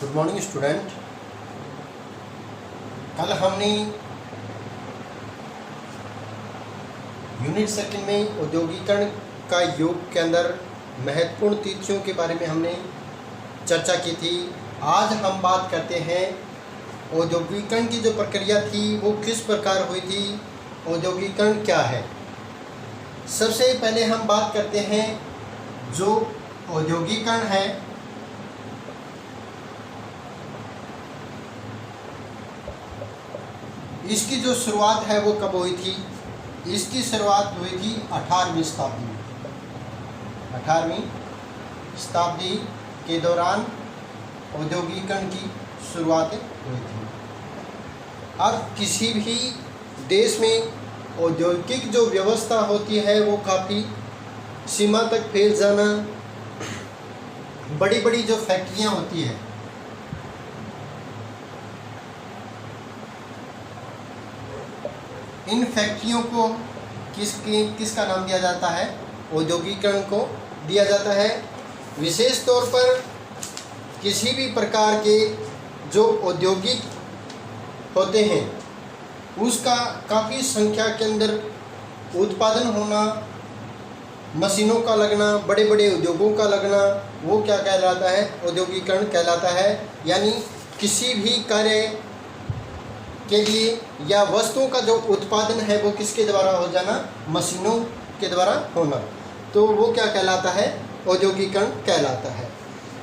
Good morning student. कल हमने unit second में औद्योगिकरण का योग के अंदर महत्वपूर्ण तिथियों के बारे में हमने चर्चा की थी। आज हम बात करते हैं औद्योगिकरण की जो प्रक्रिया थी वो किस प्रकार हुई थी, औद्योगिकरण क्या है। सबसे पहले हम बात करते हैं जो औद्योगिकरण है इसकी जो शुरुआत है वो कब हुई थी। इसकी शुरुआत हुई थी 18वीं शताब्दी में। 18वीं शताब्दी के दौरान औद्योगिकरण की शुरुआत हुई थी। अब किसी भी देश में औद्योगिक जो व्यवस्था होती है वो काफ़ी सीमा तक फैल जाना, बड़ी बड़ी जो फैक्ट्रियां होती है इन फैक्ट्रियों को किसका नाम दिया जाता है, औद्योगिकरण को दिया जाता है। विशेष तौर पर किसी भी प्रकार के जो औद्योगिक होते हैं उसका काफ़ी संख्या के अंदर उत्पादन होना, मशीनों का लगना, बड़े बड़े उद्योगों का लगना, वो क्या कहलाता है, औद्योगिकरण कहलाता है। यानी किसी भी कार्य के लिए या वस्तुओं का जो उत्पादन है वो किसके द्वारा हो जाना, मशीनों के द्वारा होना, तो वो क्या कहलाता है, औद्योगिकरण कहलाता है।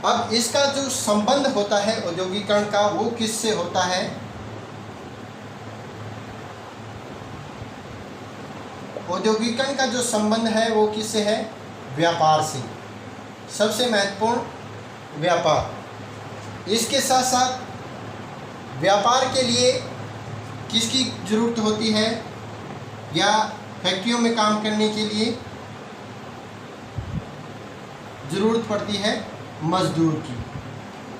अब इसका जो संबंध होता है औद्योगिकरण का वो किससे होता है, औद्योगिकरण का जो संबंध है वो किससे है, व्यापार से। सबसे महत्वपूर्ण व्यापार। इसके साथ साथ व्यापार के लिए किसकी ज़रूरत होती है, या फैक्ट्रियों में काम करने के लिए ज़रूरत पड़ती है मजदूर की।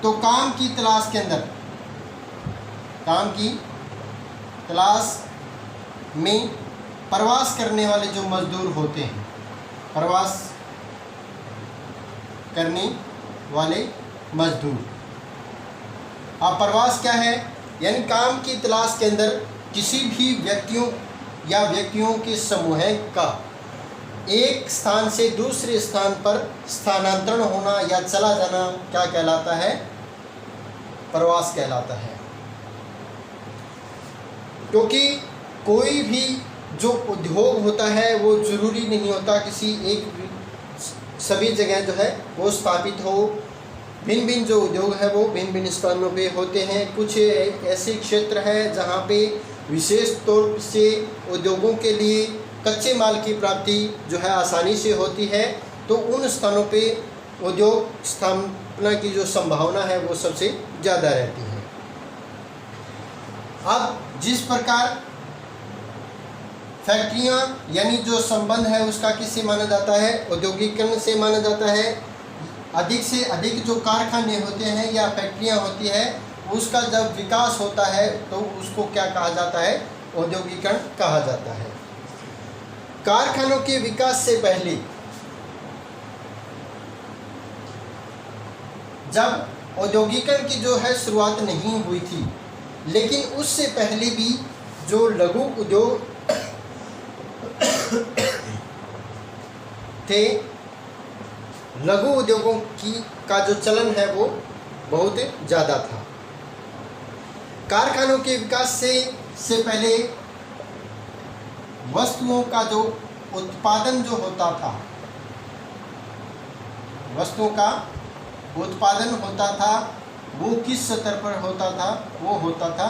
तो काम की तलाश के अंदर, काम की तलाश में प्रवास करने वाले जो मजदूर होते हैं, प्रवास करने वाले मजदूर। अब प्रवास क्या है, यानी काम की तलाश के अंदर किसी भी व्यक्तियों के समूह का एक स्थान से दूसरे स्थान पर स्थानांतरण होना या चला जाना क्या कहलाता है, प्रवास कहलाता है। क्योंकि कोई भी जो उद्योग होता है वो ज़रूरी नहीं होता किसी एक सभी जगह जो है वो स्थापित हो। भिन्न भिन्न जो उद्योग है वो भिन्न भिन्न स्थानों पे होते हैं। कुछ ऐसे क्षेत्र है जहाँ पे विशेष तौर से उद्योगों के लिए कच्चे माल की प्राप्ति जो है आसानी से होती है, तो उन स्थानों पे उद्योग स्थापना की जो संभावना है वो सबसे ज़्यादा रहती है। अब जिस प्रकार फैक्ट्रियाँ यानी जो संबंध है उसका किससे माना जाता है, औद्योगिकरण से माना जाता है। अधिक से अधिक जो कारखाने होते हैं या फैक्ट्रियाँ होती है उसका जब विकास होता है तो उसको क्या कहा जाता है, औद्योगिकरण कहा जाता है। कारखानों के विकास से पहले जब औद्योगिकरण की जो है शुरुआत नहीं हुई थी, लेकिन उससे पहले भी जो लघु उद्योग थे, लघु उद्योगों का जो चलन है वो बहुत ज़्यादा था। कारखानों के विकास से पहले वस्तुओं का जो उत्पादन जो होता था, वस्तुओं का उत्पादन होता था वो किस स्तर पर होता था, वो होता था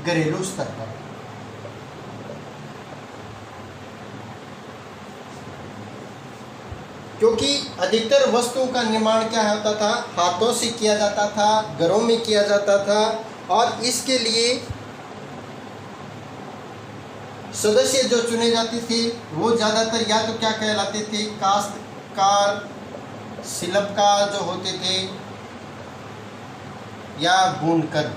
घरेलू स्तर पर। क्योंकि अधिकतर वस्तुओं का निर्माण क्या होता था, हाथों से किया जाता था, घरों में किया जाता था, और इसके लिए सदस्य जो चुने जाते थे वो ज़्यादातर या तो क्या कहलाते थे, काश्तकार, शिल्पकार जो होते थे, या बुनकर।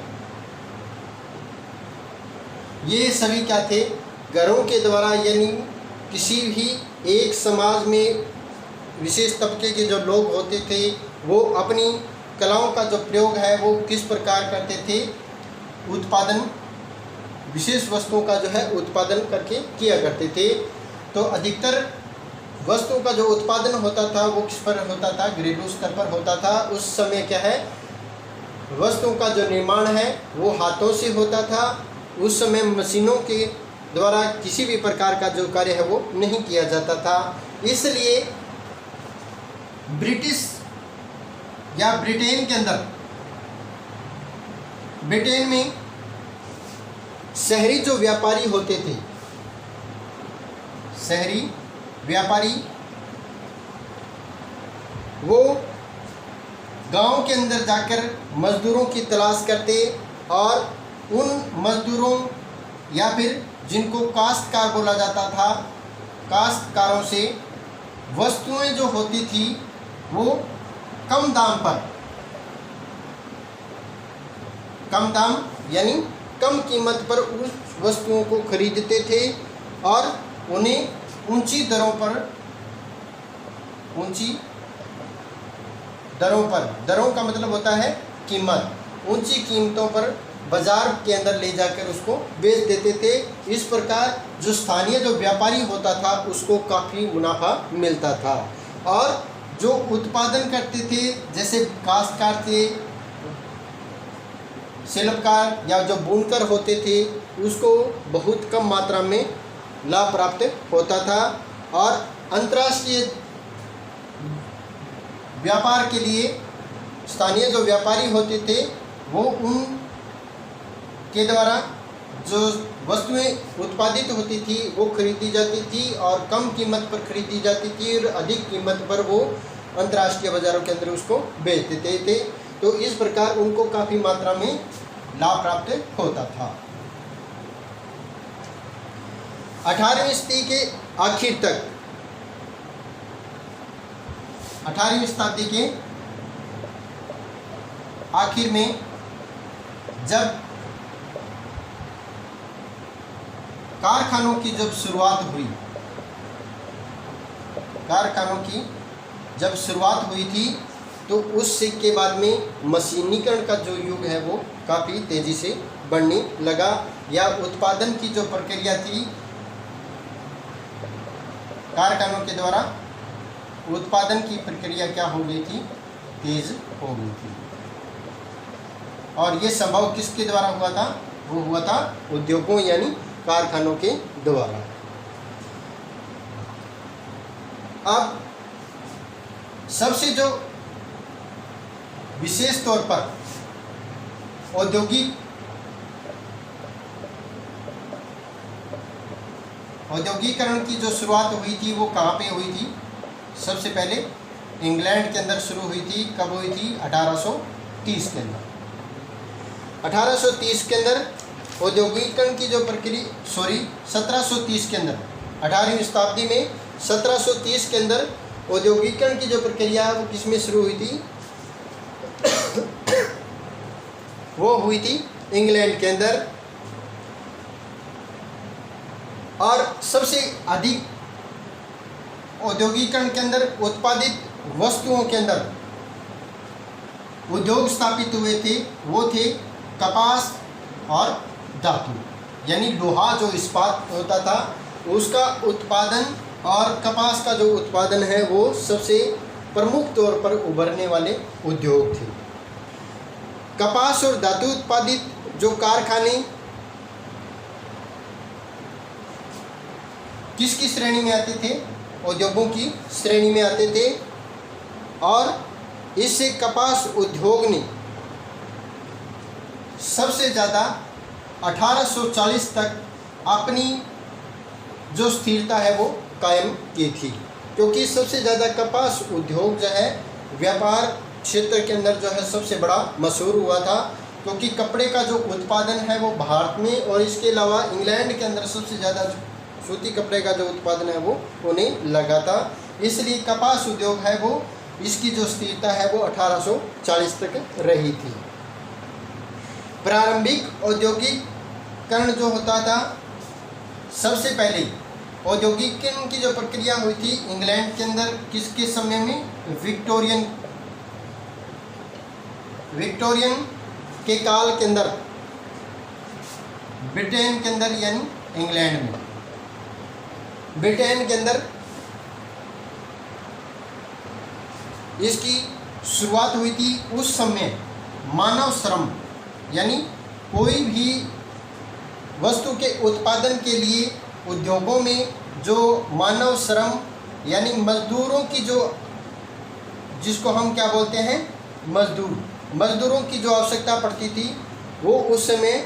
ये सभी क्या थे, घरों के द्वारा, यानी किसी भी एक समाज में विशेष तबके के जो लोग होते थे वो अपनी कलाओं का जो प्रयोग है वो किस प्रकार करते थे, उत्पादन विशेष वस्तुओं का जो है उत्पादन करके किया करते थे। तो अधिकतर वस्तुओं का जो उत्पादन होता था वो किस पर होता था, घरेलू स्तर पर होता था। उस समय क्या है, वस्तुओं का जो निर्माण है वो हाथों से होता था। उस समय मशीनों के द्वारा किसी भी प्रकार का जो कार्य है वो नहीं किया जाता था। इसलिए ब्रिटिश या ब्रिटेन के अंदर, ब्रिटेन में शहरी जो व्यापारी होते थे, शहरी व्यापारी वो गांव के अंदर जाकर मजदूरों की तलाश करते और उन मजदूरों या फिर जिनको काश्तकार बोला जाता था, काश्तकारों से वस्तुएं जो होती थी वो कम दाम पर, कम दाम यानी कम कीमत पर उस वस्तुओं को खरीदते थे और उन्हें ऊंची दरों पर, ऊंची दरों पर, दरों का मतलब होता है कीमत, ऊंची कीमतों पर बाजार के अंदर ले जाकर उसको बेच देते थे। इस प्रकार जो स्थानीय जो व्यापारी होता था उसको काफ़ी मुनाफा मिलता था। और जो उत्पादन करते थे, जैसे काश्तकार थे, शिल्पकार या जो बुनकर होते थे, उसको बहुत कम मात्रा में लाभ प्राप्त होता था। और अंतर्राष्ट्रीय व्यापार के लिए स्थानीय जो व्यापारी होते थे वो उन के द्वारा जो वस्तुएं उत्पादित होती थी वो खरीदी जाती थी और कम कीमत पर खरीदी जाती थी और अधिक कीमत पर वो अंतर्राष्ट्रीय बाज़ारों के अंदर उसको बेच देते थे। तो इस प्रकार उनको काफ़ी मात्रा में लाभ प्राप्त होता था। 18वीं सदी के आखिर तक, 18वीं शताब्दी के आखिर में जब कारखानों की जब शुरुआत हुई, कारखानों की जब शुरुआत हुई थी तो उस के बाद में मशीनीकरण का जो युग है वो काफ़ी तेज़ी से बढ़ने लगा, या उत्पादन की जो प्रक्रिया थी कारखानों के द्वारा, उत्पादन की प्रक्रिया क्या हो गई थी, तेज हो गई थी। और ये संभव किसके द्वारा हुआ था, वो हुआ था उद्योगों यानी कारखानों के द्वारा। अब सबसे जो विशेष तौर पर औद्योगिकरण की जो शुरुआत हुई थी वो कहाँ पे हुई थी, सबसे पहले इंग्लैंड के अंदर शुरू हुई थी। कब हुई थी, 1830 के अंदर। 1830 के अंदर औद्योगिकरण की जो प्रक्रिया, 1730 के अंदर, 18वीं शताब्दी में 1730 के अंदर औद्योगिकरण की जो प्रक्रिया वो किसमें शुरू हुई थी, वो हुई थी इंग्लैंड के अंदर। और सबसे अधिक औद्योगिकरण के अंदर उत्पादित वस्तुओं के अंदर उद्योग स्थापित हुए थे, वो थे कपास और धातु, यानी लोहा जो इस्पात होता था उसका उत्पादन और कपास का जो उत्पादन है वो सबसे प्रमुख तौर पर उभरने वाले उद्योग थे। कपास और धातु उत्पादित जो कारखाने किसकी श्रेणी में आते थे, उद्योगों की श्रेणी में आते थे। और इससे कपास उद्योग ने सबसे ज़्यादा 1840 तक अपनी जो स्थिरता है वो कायम की थी, क्योंकि सबसे ज़्यादा कपास उद्योग जो है व्यापार क्षेत्र के अंदर जो है सबसे बड़ा मशहूर हुआ था, क्योंकि कपड़े का जो उत्पादन है वो भारत में और इसके अलावा इंग्लैंड के अंदर सबसे ज़्यादा सूती कपड़े का जो उत्पादन है वो उन्हें लगा था। इसलिए कपास उद्योग है वो, इसकी जो स्थिरता है वो 1840 तक रही थी। प्रारंभिक औद्योगिकरण जो होता था, सबसे पहले औद्योगिकरण की जो प्रक्रिया हुई थी इंग्लैंड के अंदर किसके समय में, विक्टोरियन के काल के अंदर ब्रिटेन के अंदर यानी इंग्लैंड में, ब्रिटेन के अंदर इसकी शुरुआत हुई थी। उस समय मानव श्रम यानी कोई भी वस्तु के उत्पादन के लिए उद्योगों में जो मानव श्रम यानी मजदूरों की जो, जिसको हम क्या बोलते हैं, मजदूरों की जो आवश्यकता पड़ती थी वो उस समय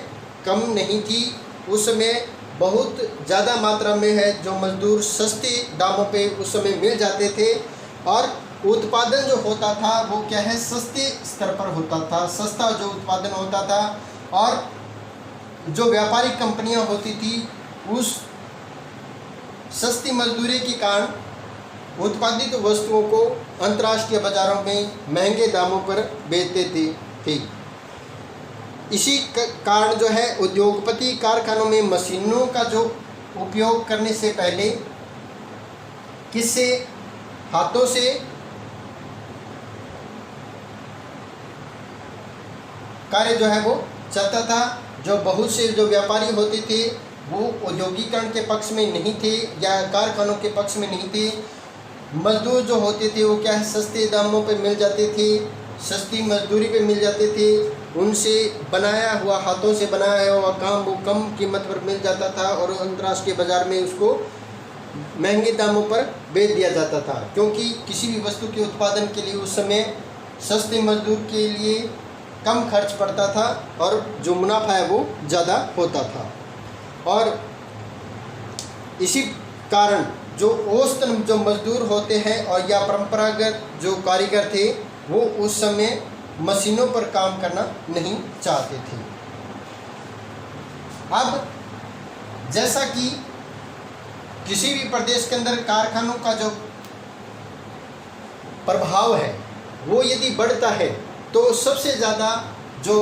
कम नहीं थी। उस समय बहुत ज़्यादा मात्रा में है जो मजदूर सस्ते दामों पे उस समय मिल जाते थे और उत्पादन जो होता था वो क्या है, सस्ते स्तर पर होता था, सस्ता जो उत्पादन होता था। और जो व्यापारिक कंपनियां होती थी उस सस्ती मजदूरी के कारण उत्पादित वस्तुओं को अंतर्राष्ट्रीय बाज़ारों में महंगे दामों पर बेचते थे। इसी कारण जो है उद्योगपति कारखानों में मशीनों का जो उपयोग करने से पहले किससे, हाथों से कार्य जो है वो चलता था। जो बहुत से जो व्यापारी होते थे वो औद्योगिकरण के पक्ष में नहीं थे या कारखानों के पक्ष में नहीं थे। मजदूर जो होते थे वो क्या है, सस्ते दामों पे मिल जाते थे, सस्ती मजदूरी पे मिल जाते थे। उनसे बनाया हुआ, हाथों से बनाया हुआ काम वो कम कीमत पर मिल जाता था और अंतर्राष्ट्रीय बाज़ार में उसको महंगे दामों पर बेच दिया जाता था। क्योंकि किसी भी वस्तु के उत्पादन के लिए उस समय सस्ते मजदूर के लिए कम खर्च पड़ता था और जो मुनाफा है वो ज़्यादा होता था। और इसी कारण जो औसतन जो मजदूर होते हैं और या परंपरागत जो कारीगर थे वो उस समय मशीनों पर काम करना नहीं चाहते थे। अब जैसा कि किसी भी प्रदेश के अंदर कारखानों का जो प्रभाव है वो यदि बढ़ता है तो सबसे ज़्यादा जो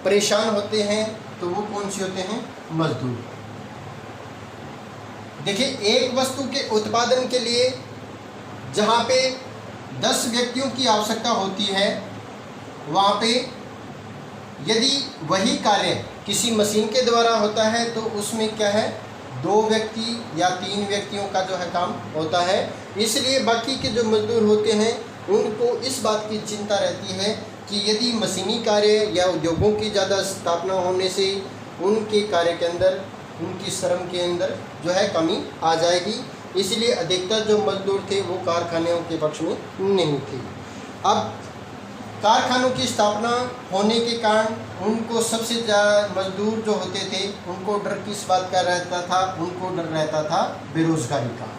परेशान होते हैं तो वो कौन से होते हैं, मजदूर। देखिए, एक वस्तु के उत्पादन के लिए जहाँ पे 10 व्यक्तियों की आवश्यकता होती है वहाँ पे यदि वही कार्य किसी मशीन के द्वारा होता है तो उसमें क्या है, 2 व्यक्ति या 3 व्यक्तियों का जो है काम होता है। इसलिए बाकी के जो मजदूर होते हैं उनको इस बात की चिंता रहती है कि यदि मशीनी कार्य या उद्योगों की ज़्यादा स्थापना होने से उनके कार्य के अंदर, उनकी श्रम के अंदर जो है कमी आ जाएगी। इसलिए अधिकतर जो मजदूर थे वो कारखानों के पक्ष में नहीं थे। अब कारखानों की स्थापना होने के कारण उनको सबसे ज़्यादा मजदूर जो होते थे उनको डर किस बात का रहता था, उनको डर रहता था बेरोजगारी का।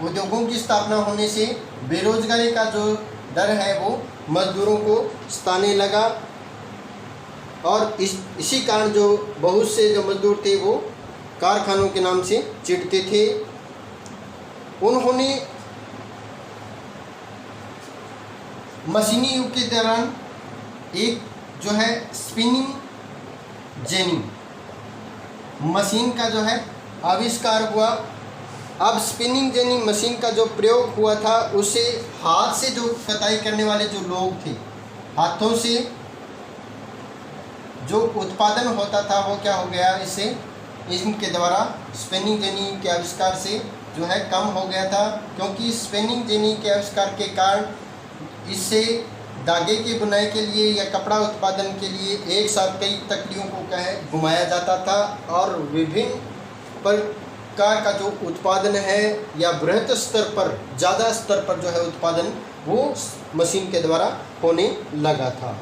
उद्योगों की स्थापना होने से बेरोजगारी का जो डर है वो मजदूरों को सताने लगा और इसी कारण जो बहुत से जो मजदूर थे वो कारखानों के नाम से चिढ़ते थे। उन्होंने मशीनी युग के दौरान एक जो है स्पिनिंग जेनी मशीन का जो है आविष्कार हुआ। अब स्पिनिंग जेनी मशीन का जो प्रयोग हुआ था उसे हाथ से जो कताई करने वाले जो लोग थे, हाथों से जो उत्पादन होता था वो क्या हो गया, इनके द्वारा स्पिनिंग जेनी के आविष्कार से जो है कम हो गया था। क्योंकि स्पिनिंग जेनी के आविष्कार के कारण इससे धागे की बुनाई के लिए या कपड़ा उत्पादन के लिए एक साथ कई तकलियों को क्या है घुमाया जाता था और विभिन्न प्रकार का जो उत्पादन है या बृहत स्तर पर, ज़्यादा स्तर पर जो है उत्पादन वो मशीन के द्वारा होने लगा था।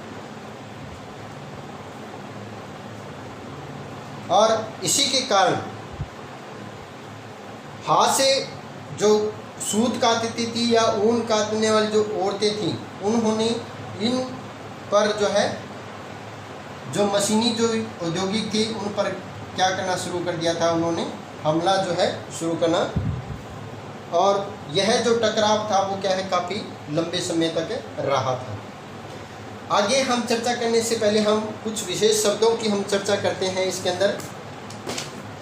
और इसी के कारण हाथ से जो सूत काटती थी या ऊन काटने वाली जो औरतें थीं उन्होंने इन पर जो है जो मशीनी जो औद्योगिक थी उन पर क्या करना शुरू कर दिया था, उन्होंने हमला जो है शुरू करना। और यह जो टकराव था वो क्या है काफ़ी लंबे समय तक रहा था। आगे हम चर्चा करने से पहले हम कुछ विशेष शब्दों की हम चर्चा करते हैं। इसके अंदर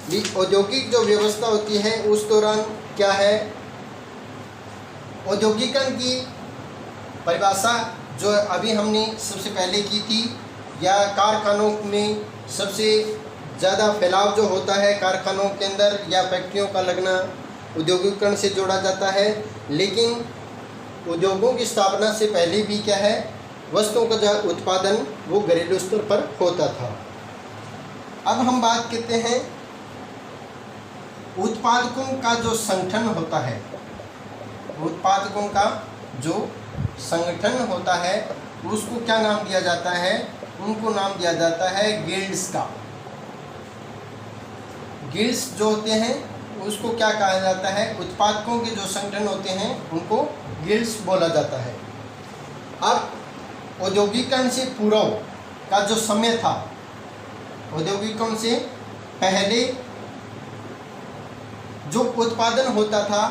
भी औद्योगिक जो व्यवस्था होती है उस दौरान क्या है, औद्योगिकरण की परिभाषा जो अभी हमने सबसे पहले की थी, या कारखानों में सबसे ज़्यादा फैलाव जो होता है कारखानों के अंदर या फैक्ट्रियों का लगना औद्योगिकरण से जोड़ा जाता है। लेकिन उद्योगों की स्थापना से पहले भी क्या है, वस्तुओं का जो उत्पादन वो घरेलू स्तर पर होता था। अब हम बात करते हैं उत्पादकों का जो संगठन होता है, उत्पादकों का जो संगठन होता है उसको क्या नाम दिया जाता है, उनको नाम दिया जाता है गिल्ड्स का। गिल्ड्स जो होते हैं उसको क्या कहा जाता है, उत्पादकों के जो संगठन होते हैं उनको गिल्ड्स बोला जाता है। अब औद्योगिकरण से पूर्व का जो समय था, औद्योगिकरण से पहले जो उत्पादन होता था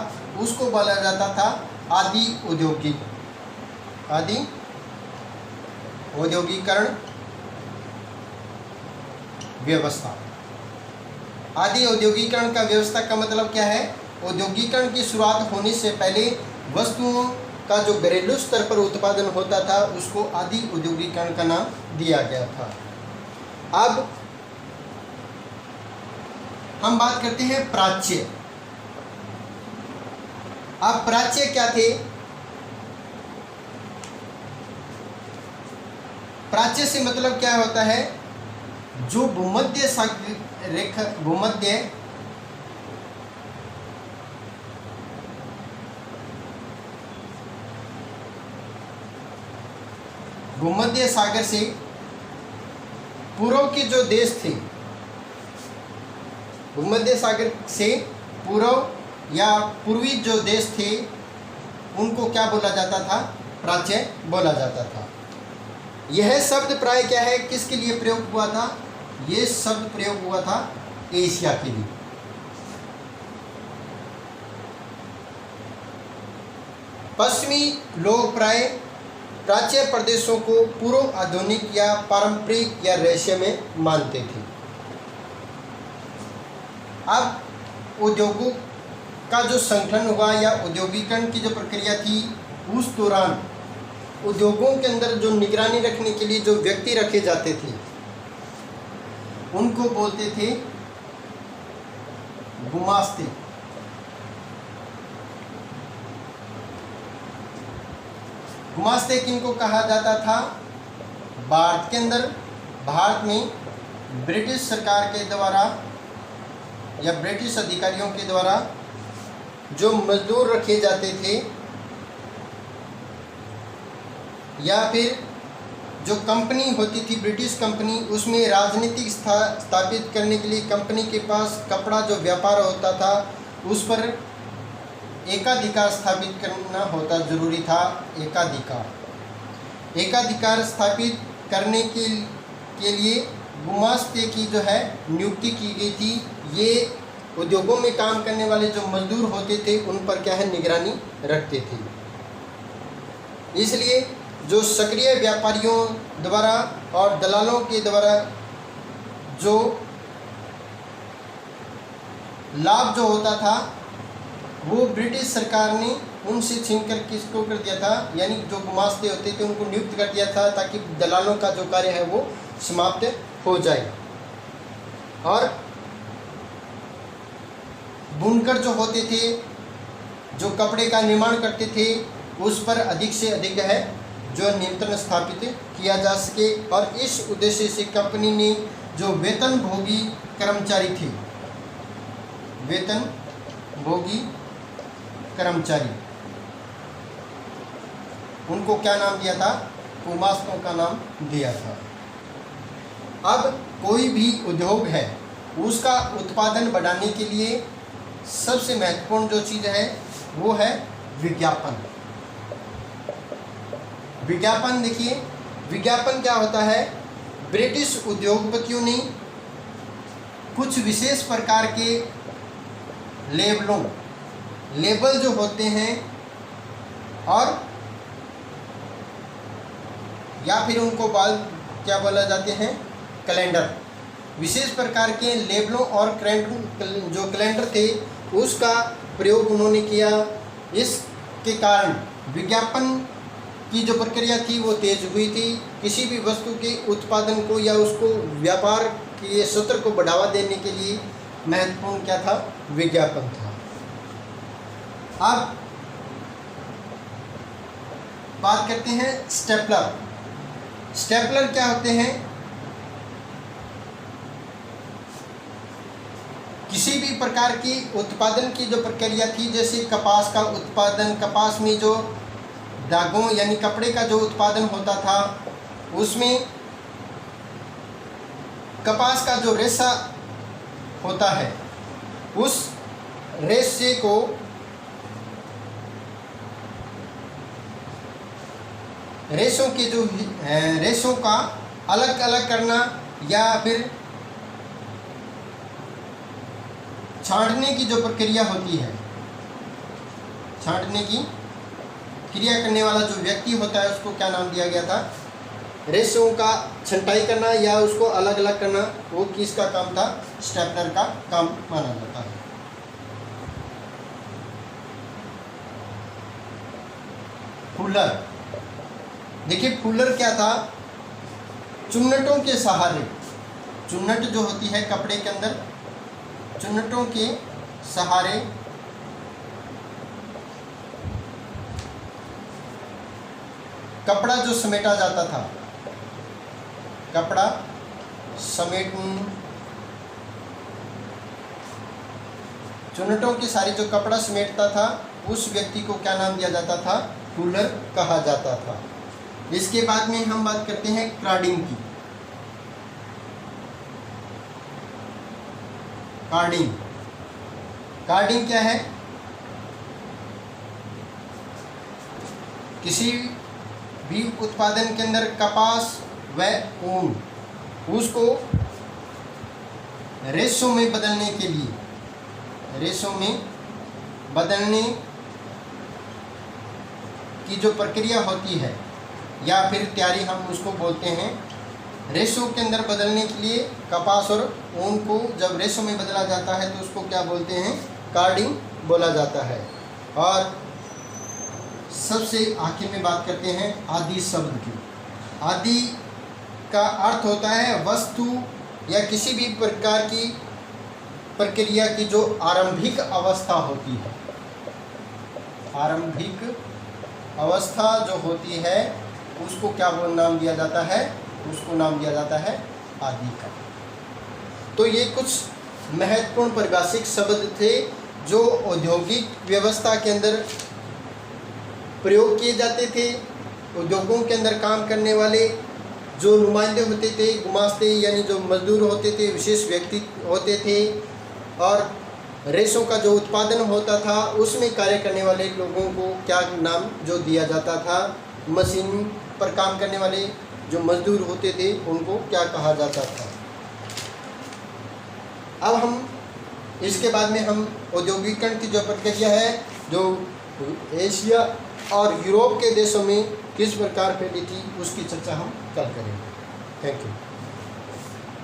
उसको बोला जाता था आदि औद्योगिक, आदि औद्योगिकरण व्यवस्था। आदि औद्योगिकरण का व्यवस्था का मतलब क्या है, औद्योगिकरण की शुरुआत होने से पहले वस्तुओं का जो घरेलू स्तर पर उत्पादन होता था उसको आदि औद्योगिकरण का नाम दिया गया था। अब हम बात करते हैं प्राच्य। अब प्राच्य क्या थे, प्राच्य से मतलब क्या होता है, जो भूमध्य सागर रेखा, भूमध्य सागर से पूर्व के जो देश थे, भूमध्य सागर से पूर्व या पूर्वी जो देश थे उनको क्या बोला जाता था, प्राच्य बोला जाता था। यह शब्द प्राय क्या है, किसके लिए प्रयोग हुआ था, ये शब्द प्रयोग हुआ था एशिया के लिए। पश्चिमी लोग प्राय प्राच्य प्रदेशों को पूर्व आधुनिक या पारंपरिक या रहस्यमय मानते थे। अब उद्योगों का जो संगठन हुआ या औद्योगिकरण की जो प्रक्रिया थी, उस दौरान उद्योगों के अंदर जो निगरानी रखने के लिए जो व्यक्ति रखे जाते थे उनको बोलते थे गुमास्ते। गुमास्ते किनको कहा जाता था, भारत के अंदर, भारत में ब्रिटिश सरकार के द्वारा या ब्रिटिश अधिकारियों के द्वारा जो मजदूर रखे जाते थे या फिर जो कंपनी होती थी ब्रिटिश कंपनी, उसमें राजनीतिक स्थापित करने के लिए कंपनी के पास कपड़ा जो व्यापार होता था उस पर एकाधिकार स्थापित करना होता जरूरी था। एकाधिकार स्थापित करने के लिए गुमास्ते की जो है नियुक्ति की गई थी। ये उद्योगों में काम करने वाले जो मजदूर होते थे उन पर क्या है, निगरानी रखते थे। इसलिए जो सक्रिय व्यापारियों द्वारा और दलालों के द्वारा जो लाभ जो होता था वो ब्रिटिश सरकार ने उनसे छीनकर किसको कर दिया था, यानी जो गुमास्ते होते थे उनको नियुक्त कर दिया था ताकि दलालों का जो कार्य है वो समाप्त हो जाए। और बुनकर जो होते थे, जो कपड़े का निर्माण करते थे, उस पर अधिक से अधिक है जो नियंत्रण स्थापित किया जा सके। और इस उद्देश्य से कंपनी ने जो वेतन भोगी कर्मचारी थे, वेतन भोगी कर्मचारी, उनको क्या नाम दिया था, गुमास्तों का नाम दिया था। अब कोई भी उद्योग है उसका उत्पादन बढ़ाने के लिए सबसे महत्वपूर्ण जो चीज़ है वो है विज्ञापन। विज्ञापन देखिए, विज्ञापन क्या होता है, ब्रिटिश उद्योगपतियों ने कुछ विशेष प्रकार के लेबल जो होते हैं और या फिर उनको क्या बोला जाते हैं, कैलेंडर, विशेष प्रकार के लेबलों और जो कैलेंडर थे उसका प्रयोग उन्होंने किया। इसके कारण विज्ञापन की जो प्रक्रिया थी वो तेज हुई थी। किसी भी वस्तु के उत्पादन को या उसको व्यापार के सूत्र को बढ़ावा देने के लिए महत्वपूर्ण क्या था? विज्ञापन था। अब बात करते हैं स्टेपलर। स्टेपलर क्या होते हैं? किसी भी प्रकार की उत्पादन की जो प्रक्रिया थी, जैसे कपास का उत्पादन, कपास में जो धागों यानी कपड़े का जो उत्पादन होता था, उसमें कपास का जो रेशा होता है, उस रेशे को रेशों का अलग अलग करना या फिर छांटने की जो प्रक्रिया होती है, छांटने की क्रिया करने वाला जो व्यक्ति होता है उसको क्या नाम दिया गया था? रेशों का छंटाई करना या उसको अलग अलग करना, वो किसका काम था? स्टेपलर का काम माना जाता है। फुलर, देखिए फुलर क्या था? चुन्नटों के सहारे, चुन्नट जो होती है कपड़े के अंदर, चुन्नटों के सहारे कपड़ा जो समेटा जाता था, कपड़ा चुन्नटों के सारे जो कपड़ा समेटता था, उस व्यक्ति को क्या नाम दिया जाता था? फुलर कहा जाता था। इसके बाद में हम बात करते हैं कार्डिंग की। कार्डिंग क्या है? किसी भी उत्पादन के अंदर कपास व ऊन, उसको रेशों में बदलने के लिए, रेशों में बदलने की जो प्रक्रिया होती है या फिर तैयारी, हम उसको बोलते हैं। रेशों के अंदर बदलने के लिए कपास और ऊन को जब रेशों में बदला जाता है तो उसको क्या बोलते हैं? कार्डिंग बोला जाता है। और सबसे आखिर में बात करते हैं आदि शब्द की। आदि का अर्थ होता है वस्तु या किसी भी प्रकार की प्रक्रिया की जो आरंभिक अवस्था होती है। आरंभिक अवस्था जो होती है उसको क्या नाम दिया जाता है? उसको नाम दिया जाता है आदि का। तो ये कुछ महत्वपूर्ण पारिभाषिक शब्द थे जो औद्योगिक व्यवस्था के अंदर प्रयोग किए जाते थे। उद्योगों के अंदर काम करने वाले जो नुमाइंदे होते थे, गुमास्ते यानी जो मजदूर होते थे, विशेष व्यक्ति होते थे, और रेशों का जो उत्पादन होता था उसमें कार्य करने वाले लोगों को क्या नाम जो दिया जाता था? मशीन पर काम करने वाले जो मजदूर होते थे उनको क्या कहा जाता था? अब हम इसके बाद में हम औद्योगिकरण की जो प्रक्रिया है जो एशिया और यूरोप के देशों में किस प्रकार फैली थी उसकी चर्चा हम कल करेंगे। Thank you.